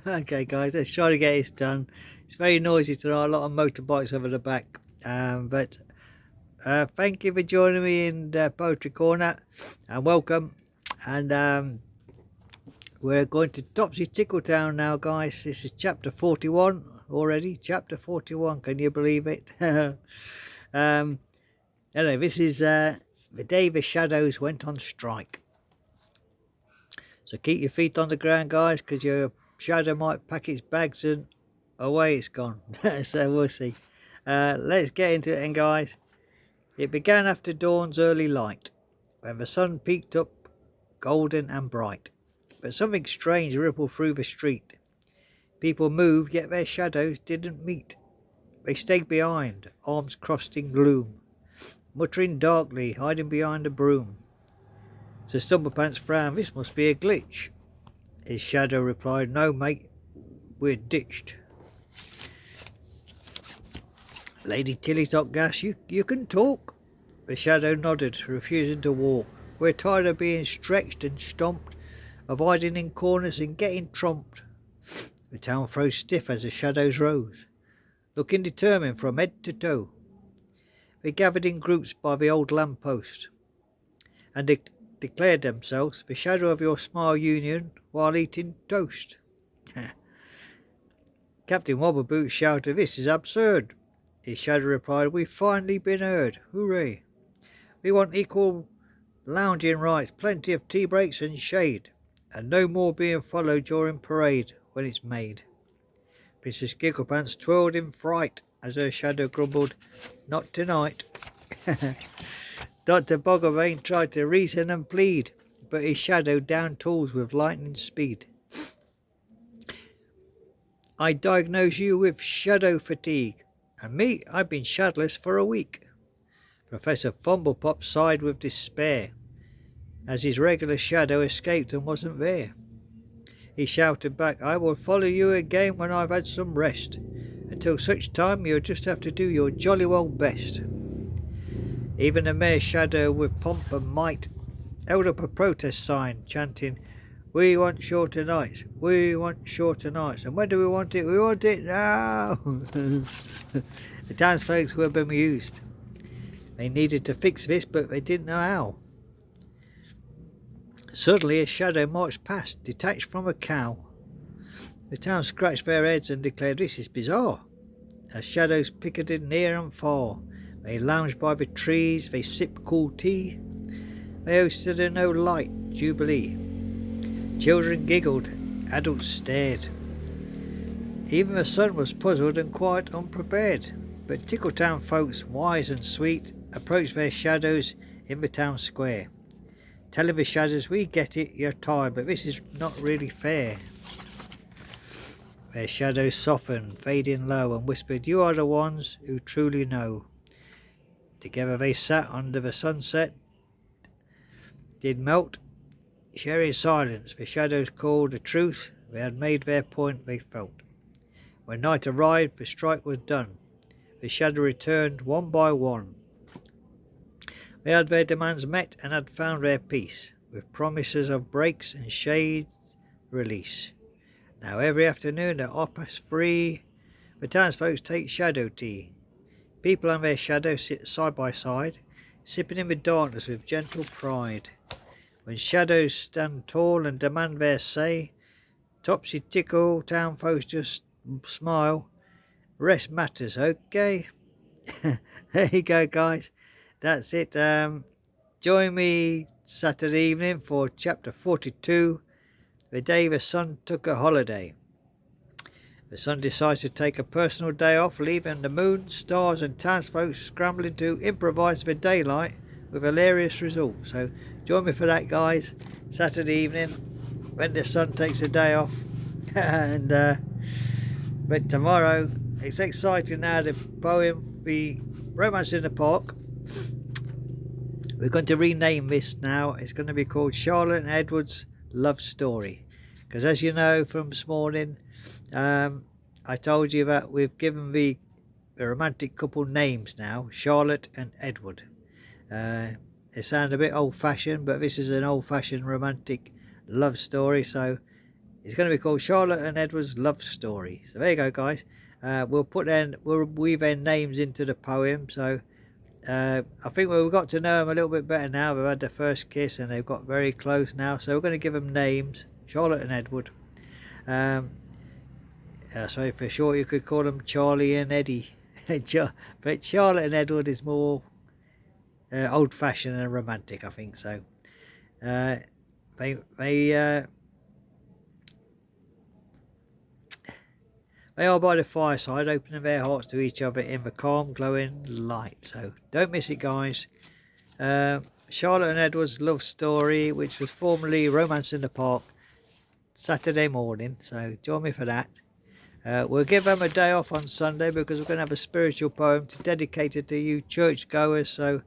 Okay, guys, let's try to get this done. It's very noisy tonight, a lot of motorbikes over the back. But thank you for joining me in Poetry Corner, and welcome. And we're going to Topsy Tickle Town now, guys. This is chapter 41 already. Chapter 41, can you believe it? Anyway, this is the day the shadows went on strike. So keep your feet on the ground, guys, because your shadow might pack its bags and away it's gone. So we'll see. Let's get into it then, guys. It began after dawn's early light, when the sun peeked up golden and bright. But something strange rippled through the street. People moved, yet their shadows didn't meet. They stayed behind, arms crossed in gloom, muttering darkly, hiding behind a broom. So Stumblepants frowned. This must be a glitch. His shadow replied, "No, mate, we're ditched." Lady Tillytop gasped, you can talk." The shadow nodded, refusing to walk. "We're tired of being stretched and stomped, of hiding in corners and getting tromped." The town froze stiff as the shadows rose, looking determined from head to toe. They gathered in groups by the old lamp-post, and declared themselves the shadow of your smile union while eating toast. Captain Wobbleboot shouted, "This is absurd." His shadow replied, "We've finally been heard. Hooray! We want equal lounging rights, plenty of tea breaks and shade, and no more being followed during parade when it's made." Princess Gigglepants twirled in fright as her shadow grumbled, "Not tonight." Dr. Bogglebane tried to reason and plead, but his shadow downed tools with lightning speed. "I diagnose you with shadow fatigue, and me, I've been shadowless for a week." Professor Fumblepop sighed with despair, as his regular shadow escaped and wasn't there. He shouted back, "I will follow you again when I've had some rest. Until such time you'll just have to do your jolly well best." Even the mayor's shadow, with pomp and might, held up a protest sign, chanting, "We want shorter nights, we want shorter nights, and when do we want it? We want it now." The townsfolk were bemused. They needed to fix this, but they didn't know how. Suddenly a shadow marched past, detached from a cow. The town scratched their heads and declared, "This is bizarre." As shadows picketed near and far, they lounged by the trees, they sipped cool tea, they hosted a no-light jubilee. Children giggled, adults stared. Even the sun was puzzled and quite unprepared. But Tickletown folks, wise and sweet, approached their shadows in the town square, telling the shadows, "We get it, you're tired, but this is not really fair." Their shadows softened, fading low, and whispered, "You are the ones who truly know." Together they sat under the sunset, did melt, sharing silence. The shadows called a truce. They had made their point, they felt. When night arrived, the strike was done. The shadow returned one by one. They had their demands met and had found their peace, with promises of breaks and shades release. Now every afternoon at 3:30, the townsfolk take shadow tea. People and their shadows sit side by side, sipping in the darkness with gentle pride. When shadows stand tall and demand their say, Topsy Tickle townfolk just smile. Rest matters, okay? There you go, guys. That's it. Join me Saturday evening for chapter 42, the day the sun took a holiday. The sun decides to take a personal day off, leaving the moon, stars and townsfolk scrambling to improvise for daylight with hilarious results. So join me for that, guys, Saturday evening when the sun takes a day off. And but tomorrow, it's exciting now, the poem, the Romance in the Park. We're going to rename this now. It's going to be called Charlotte and Edward's Love Story. Because as you know from this morning, I told you that we've given the romantic couple names now, Charlotte and Edward. They sound a bit old-fashioned, but this is an old-fashioned romantic love story, so It's going to be called Charlotte and Edward's Love Story. So there you go, guys. We'll weave in names into the poem. So I think we've got to know them a little bit better now. We've had the first kiss and they've got very close now. So we're going to give them names, Charlotte and Edward. So for short, you could call them Charlie and Eddie. But Charlotte and Edward is more old-fashioned and romantic, I think. So they are by the fireside, opening their hearts to each other in the calm, glowing light. So don't miss it, guys. Charlotte and Edward's Love Story, which was formerly Romance in the Park, Saturday morning. So join me for that. We'll give them a day off on Sunday because we're going to have a spiritual poem dedicated to you churchgoers. So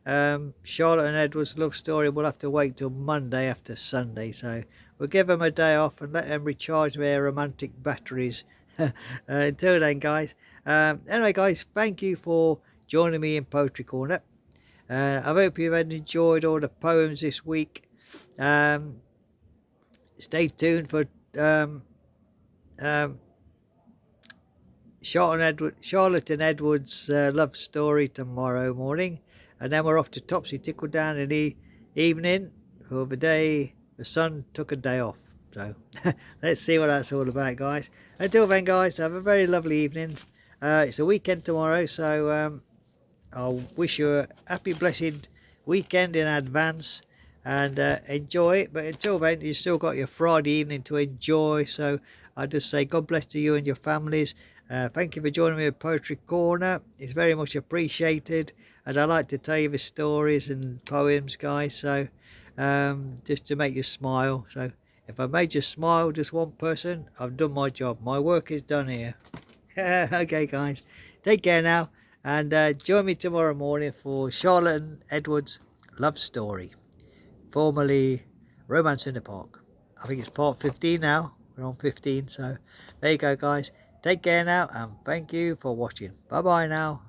Charlotte and Edward's Love Story will have to wait till Monday after Sunday. So we'll give them a day off and let them recharge their romantic batteries. Until then, guys. Anyway, guys, thank you for joining me in Poetry Corner. I hope you've enjoyed all the poems this week. Stay tuned for Charlotte and Edward's Love Story tomorrow morning, and then we're off to Topsy Tickle down in the evening for the day the sun took a day off. So let's see what that's all about, guys. Until then, guys, have a very lovely evening. It's a weekend tomorrow, so I'll wish you a happy blessed weekend in advance, and enjoy it. But until then, you still got your Friday evening to enjoy. So I just say God bless to you and your families. Thank you for joining me at Poetry Corner. It's very much appreciated, and I like to tell you the stories and poems, guys, so just to make you smile. So if I made you smile, just one person, I've done my job. My work is done here. Okay, guys, take care now, and join me tomorrow morning for Charlotte and Edward's Love Story, formerly Romance in the Park. I think it's part 15 now. We're on 15, so there you go, guys. Take care now, and thank you for watching. Bye bye now.